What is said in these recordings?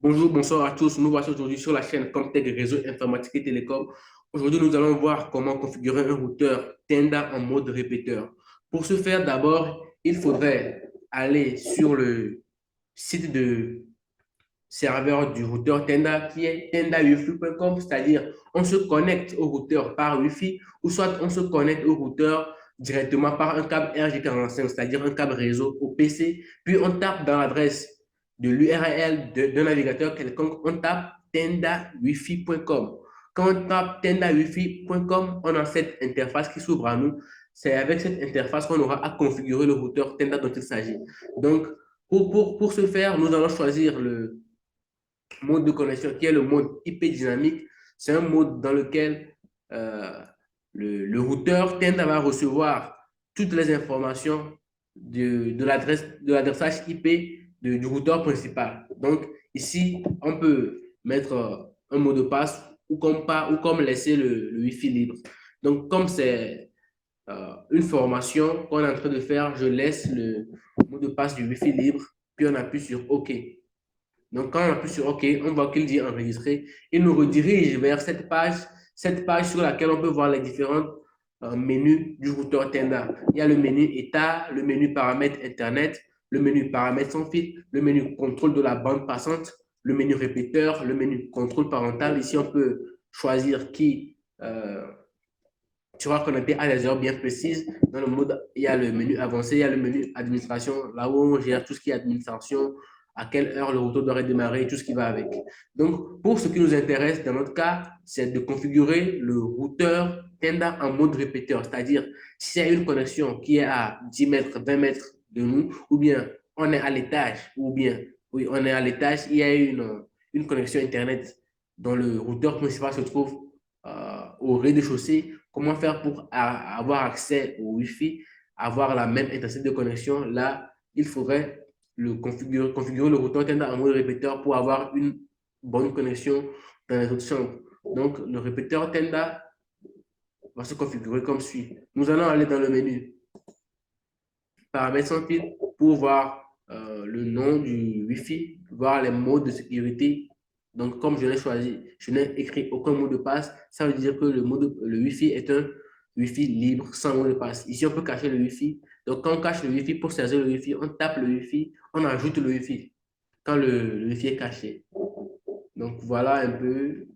Bonjour, bonsoir à tous. Nous voici aujourd'hui sur la chaîne Comtech Réseau Informatique et Télécom. Aujourd'hui, nous allons voir comment configurer un routeur Tenda en mode répéteur. Pour ce faire, d'abord, il faudrait aller sur le site de serveur du routeur Tenda qui est tendawifi.com, c'est-à-dire on se connecte au routeur par Wi-Fi ou soit on se connecte au routeur directement par un câble RJ45, c'est-à-dire un câble réseau au PC, puis on tape dans l'adresse de l'URL d'un navigateur quelconque, on tape tendawifi.com. Quand on tape tendawifi.com, on a cette interface qui s'ouvre à nous. C'est avec cette interface qu'on aura à configurer le routeur Tenda dont il s'agit. Donc, pour ce faire, nous allons choisir le mode de connexion qui est le mode IP dynamique. C'est un mode dans lequel euh, le routeur tend à recevoir toutes les informations de l'adressage IP du routeur principal. Donc, ici, on peut mettre un mot de passe ou comme, pas, ou comme laisser le Wi-Fi libre. Donc, comme c'est une formation qu'on est en train de faire, je laisse le mot de passe du Wi-Fi libre, puis on appuie sur OK. Donc, quand on appuie sur OK, on voit qu'il dit enregistrer. Il nous redirige vers cette page sur laquelle on peut voir les différents menus du routeur Tenda. Il y a le menu état, le menu paramètres Internet, le menu paramètres sans fil, le menu contrôle de la bande passante, le menu répéteur, le menu contrôle parental. Ici, on peut choisir qui sera connecté à des heures bien précises. Dans le mode, il y a le menu avancé, il y a le menu administration, là où on gère tout ce qui est administration, à quelle heure le routeur doit redémarrer et tout ce qui va avec. Donc, pour ce qui nous intéresse, dans notre cas, c'est de configurer le routeur Tenda en mode répéteur, c'est-à-dire s'il y a une connexion qui est à 10 mètres, 20 mètres de nous, ou bien on est à l'étage, ou bien, oui, on est à l'étage, il y a une connexion Internet dont le routeur principal se trouve au rez-de-chaussée. Comment faire pour avoir accès au Wi-Fi, avoir la même intensité de connexion? Là, il faudrait configurer le routeur Tenda en mode répéteur pour avoir une bonne connexion dans les autres chambres. Donc, le répéteur Tenda va se configurer comme suit. Nous allons aller dans le menu paramètres sans fil pour voir le nom du Wi-Fi, voir les modes de sécurité. Donc, comme je l'ai choisi, je n'ai écrit aucun mot de passe. Ça veut dire que le Wi-Fi est un Wi-Fi libre, sans mot de passe. Ici, on peut cacher le Wi-Fi. Donc, quand on cache le Wi-Fi, pour saisir le Wi-Fi, on tape le Wi-Fi, on ajoute le Wi-Fi quand le Wi-Fi est caché. Donc, voilà un peu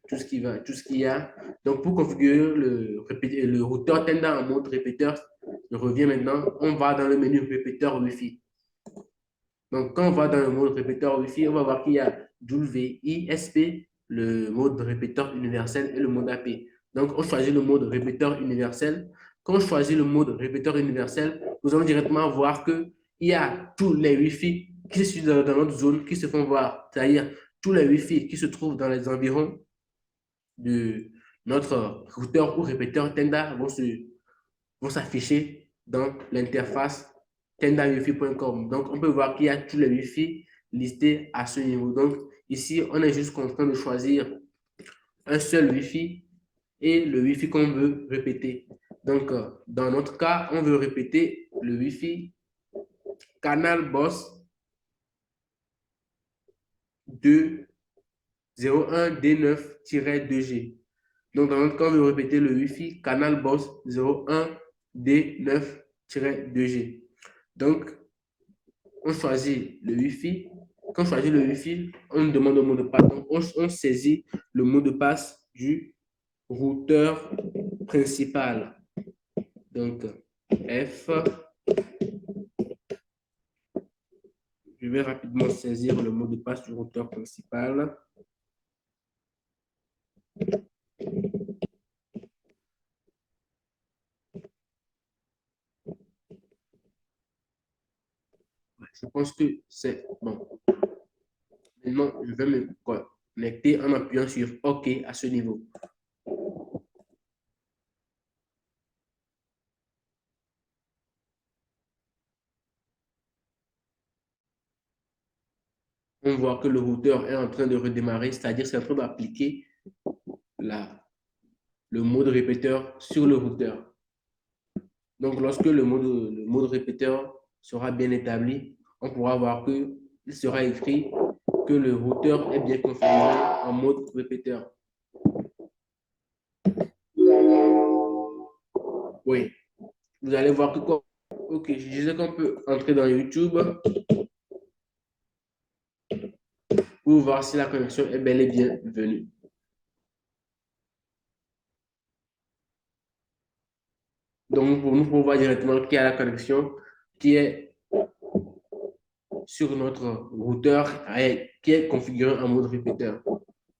tout ce tout ce qu'il y a. Donc, pour configurer le routeur Tenda en mode répéteur, je reviens maintenant. On va dans le menu répéteur Wi-Fi. Donc, quand on va dans le mode répéteur Wi-Fi, on va voir qu'il y a WISP, le mode répéteur universel et le mode AP. Donc, on choisit le mode répéteur universel. Quand on choisit le mode répéteur universel, nous allons directement voir qu'il y a tous les Wi-Fi qui sont dans notre zone qui se font voir. C'est-à-dire tous les Wi-Fi qui se trouvent dans les environs de notre routeur ou répéteur Tenda vont s'afficher dans l'interface tendawifi.com. Donc, on peut voir qu'il y a tous les Wi-Fi listés à ce niveau. Donc, ici, on est juste en train de choisir un seul Wi-Fi et le Wi-Fi qu'on veut répéter. Donc, dans notre cas, on veut répéter le Wi-Fi Canal Boss 201D9-2G. Donc, dans notre cas, on veut répéter le Wi-Fi Canal Boss 01D9-2G. Donc, on choisit le Wi-Fi. Quand on choisit le Wi-Fi, on demande le mot de passe. Donc, on saisit le mot de passe du routeur principal. Donc, F. Je vais rapidement saisir le mot de passe du routeur principal. Je pense que c'est bon. Maintenant, je vais me connecter en appuyant sur OK à ce niveau. On voit que le routeur est en train de redémarrer, c'est-à-dire c'est en train d'appliquer le mode répéteur sur le routeur. Donc, lorsque le mode répéteur sera bien établi, on pourra voir qu'il sera écrit que le routeur est bien configuré en mode répéteur. Oui, vous allez voir que quoi. Ok, je disais qu'on peut entrer dans YouTube pour voir si la connexion est bel et bien venue. Donc, nous pouvons voir directement qu'il y a la connexion qui est sur notre routeur qui est configuré en mode répéteur.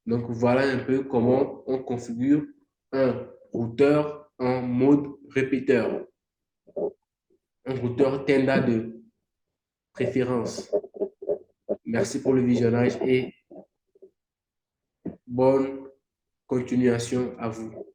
Donc, voilà un peu comment on configure un routeur en mode répéteur. Un routeur Tenda de préférence. Merci pour le visionnage et bonne continuation à vous.